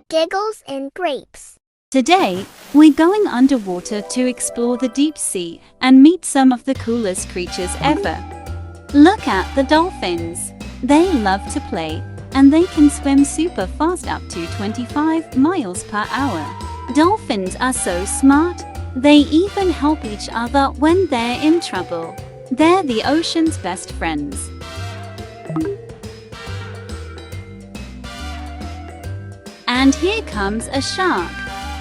Giggles and grapes. Today, we're going underwater to explore the deep sea and meet some of the coolest creatures ever. Look at the dolphins. They love to play, and they can swim super fast up to 25 miles per hour. Dolphins are so smart, they even help each other when they're in trouble. They're the ocean's best friends. And here comes a shark.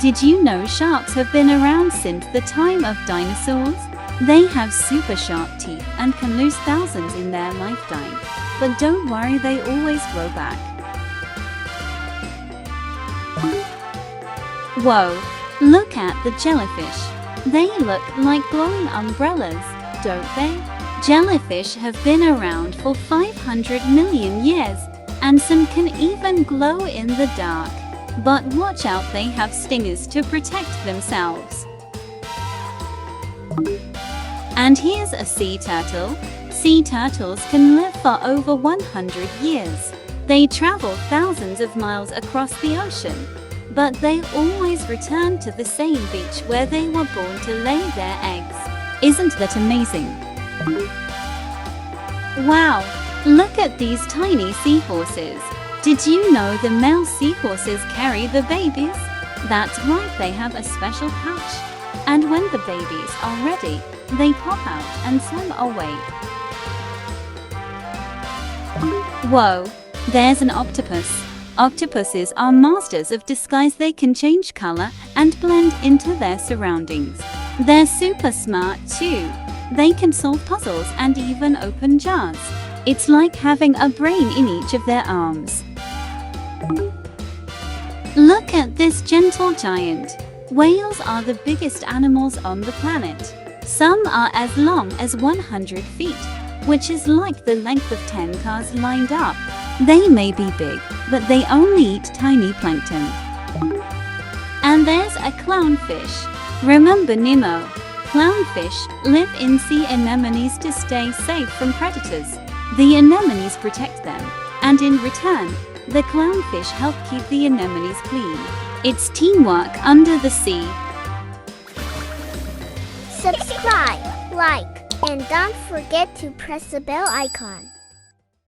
Did you know sharks have been around since the time of dinosaurs? They have super sharp teeth and can lose thousands in their lifetime. But don't worry, they always grow back. Whoa, look at the jellyfish. They look like glowing umbrellas, don't they? Jellyfish have been around for 500 million years, and some can even glow in the dark. But watch out, they have stingers to protect themselves. And here's a sea turtle. Sea turtles can live for over 100 years. They travel thousands of miles across the ocean, but they always return to the same beach where they were born to lay their eggs. Isn't that amazing? Wow, look at these tiny seahorses. Did you know the male seahorses carry the babies? That's right, they have a special pouch. And when the babies are ready, they pop out and swim away. Whoa, there's an octopus. Octopuses are masters of disguise. They can change color and blend into their surroundings. They're super smart too. They can solve puzzles and even open jars. It's like having a brain in each of their arms. Look at this gentle giant. Whales are the biggest animals on the planet. Some are as long as 100 feet, which is like the length of 10 cars lined up. They may be big, but they only eat tiny plankton. And there's a clownfish. Remember Nemo? Clownfish live in sea anemones to stay safe from predators. The anemones protect them, and in return, the clownfish help keep the anemones clean. It's teamwork under the sea. Subscribe, like, and don't forget to press the bell icon.